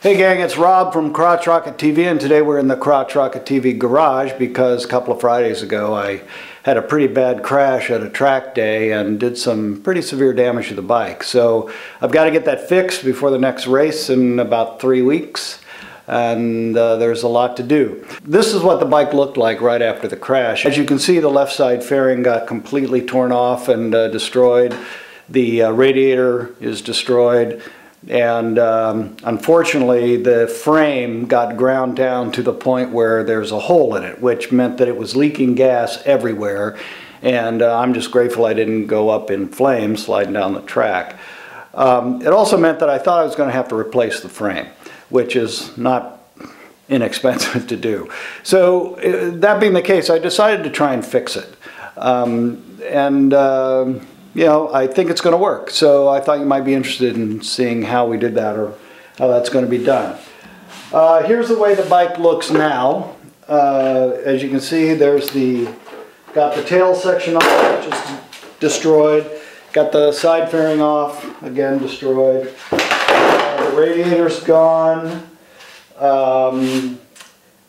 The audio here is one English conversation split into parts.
Hey gang, it's Rob from Crotch Rocket TV, and today we're in the Crotch Rocket TV garage because a couple of Fridays ago I had a pretty bad crash at a track day and did some pretty severe damage to the bike. So I've got to get that fixed before the next race in about 3 weeks, and there's a lot to do. This is what the bike looked like right after the crash. As you can see, the left side fairing got completely torn off and destroyed. The radiator is destroyed. And unfortunately the frame got ground down to the point where there's a hole in it, which meant that it was leaking gas everywhere, and I'm just grateful I didn't go up in flames sliding down the track. It also meant that I thought I was going to have to replace the frame, which is not inexpensive to do. So that being the case, I decided to try and fix it. You know, I think it's going to work. So I thought you might be interested in seeing how we did that or how that's going to be done. Here's the way the bike looks now. As you can see, there's got the tail section off, which is destroyed. Got the side fairing off, again destroyed. The radiator's gone. I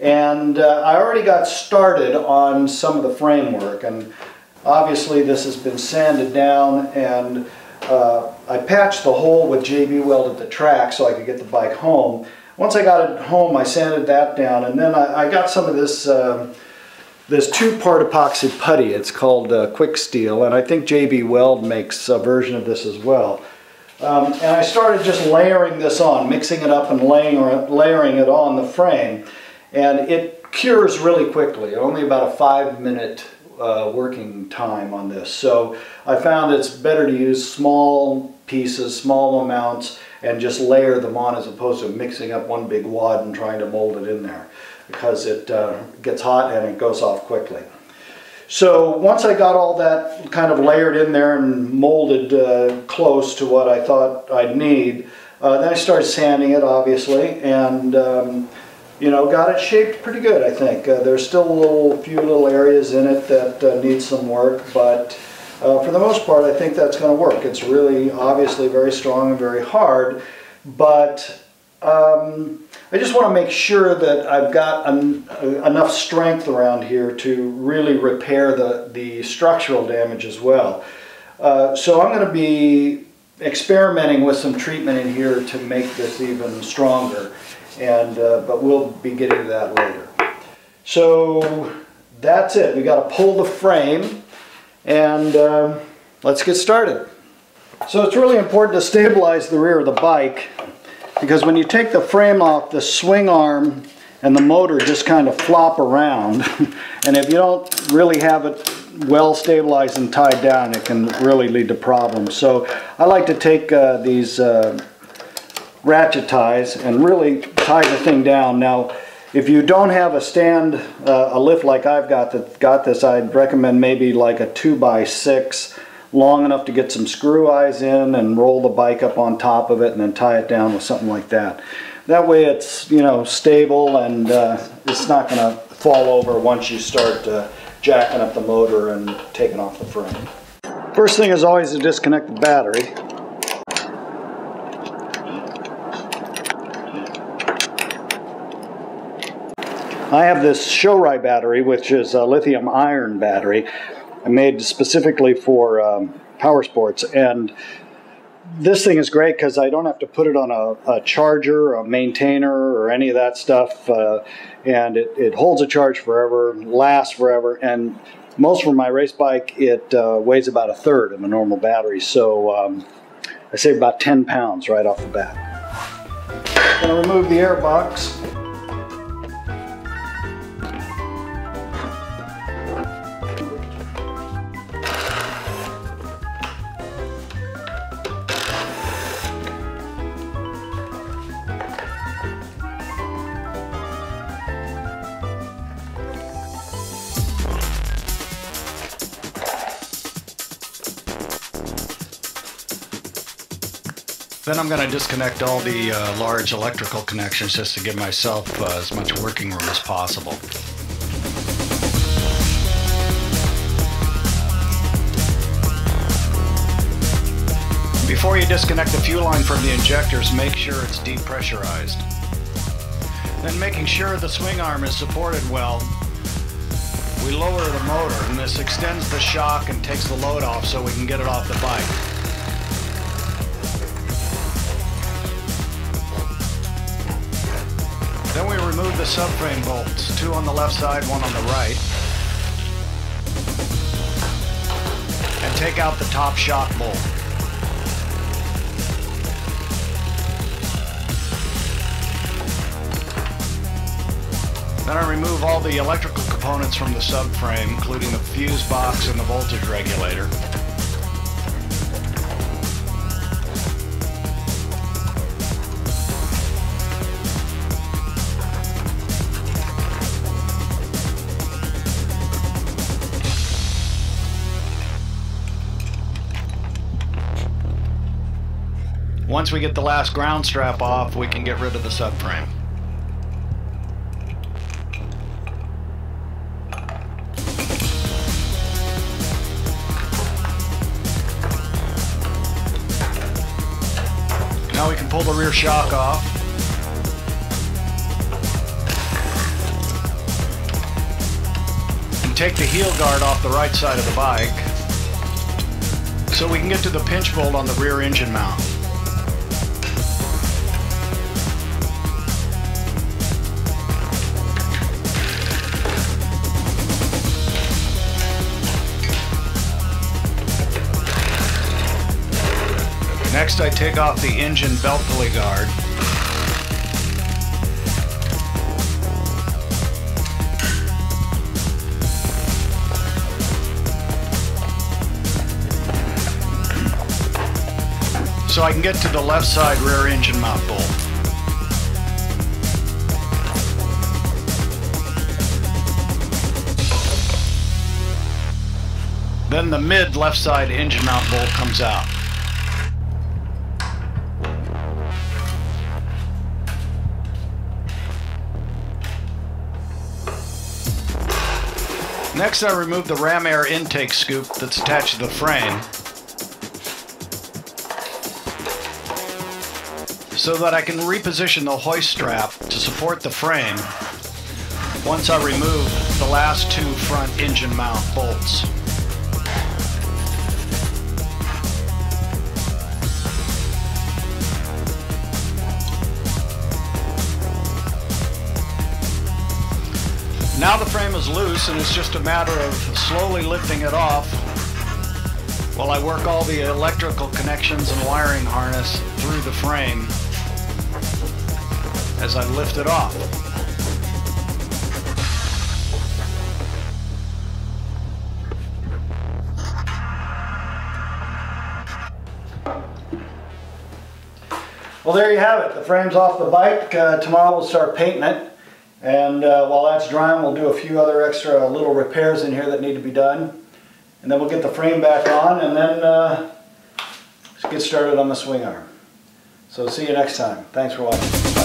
already got started on some of the framework, and obviously this has been sanded down, and I patched the hole with JB Weld at the track so I could get the bike home. Once I got it home, I sanded that down, and then I got some of this this two-part epoxy putty. It's called Quick Steel, and I think JB Weld makes a version of this as well. And I started just layering this on, mixing it up and layering it on the frame, and it cures really quickly. Only about a 5-minute working time on this. So I found it's better to use small pieces, small amounts, and just layer them on as opposed to mixing up one big wad and trying to mold it in there, because it gets hot and it goes off quickly. So once I got all that kind of layered in there and molded close to what I thought I'd need, then I started sanding it, obviously, and you know, got it shaped pretty good, I think. There's still a few little areas in it that need some work, but for the most part I think that's going to work. It's really obviously very strong and very hard, but I just want to make sure that I've got enough strength around here to really repair the structural damage as well. So I'm going to be experimenting with some treatment in here to make this even stronger. But we'll be getting to that later. So that's it. We got to pull the frame, and let's get started. So it's really important to stabilize the rear of the bike, because when you take the frame off, the swing arm and the motor just kind of flop around, and if you don't really have it well stabilized and tied down, it can really lead to problems. So I like to take these ratchet ties and really tie the thing down. Now, if you don't have a lift like I've got this, I'd recommend maybe like a 2x6, long enough to get some screw eyes in and roll the bike up on top of it and then tie it down with something like that. That way it's, you know, stable, and it's not going to fall over once you start jacking up the motor and taking off the frame. First thing is always to disconnect the battery. I have this Shorai battery, which is a lithium iron battery made specifically for power sports, and this thing is great because I don't have to put it on a charger, a maintainer, or any of that stuff, and it holds a charge forever, lasts forever, and most for my race bike it weighs about 1/3 of a normal battery, so I save about 10 pounds right off the bat. I'm going to remove the air box. Then I'm going to disconnect all the large electrical connections just to give myself as much working room as possible. Before you disconnect the fuel line from the injectors, make sure it's depressurized. Then, making sure the swing arm is supported well, we lower the motor, and this extends the shock and takes the load off so we can get it off the bike. Then we remove the subframe bolts, 2 on the left side, 1 on the right, and take out the top shock bolt. Then I remove all the electrical components from the subframe, including the fuse box and the voltage regulator. Once we get the last ground strap off, we can get rid of the subframe. Now we can pull the rear shock off. And take the heel guard off the right side of the bike so we can get to the pinch bolt on the rear engine mount. Next, I take off the engine belt pulley guard. So I can get to the left side rear engine mount bolt. Then the mid left side engine mount bolt comes out. Next, I remove the ram air intake scoop that's attached to the frame so that I can reposition the hoist strap to support the frame once I remove the last 2 front engine mount bolts. Now the frame is loose, and it's just a matter of slowly lifting it off while I work all the electrical connections and wiring harness through the frame as I lift it off. Well, there you have it. The frame's off the bike. Tomorrow we'll start painting it. And while that's drying, we'll do a few other extra little repairs in here that need to be done. And then we'll get the frame back on and then get started on the swing arm. So see you next time. Thanks for watching.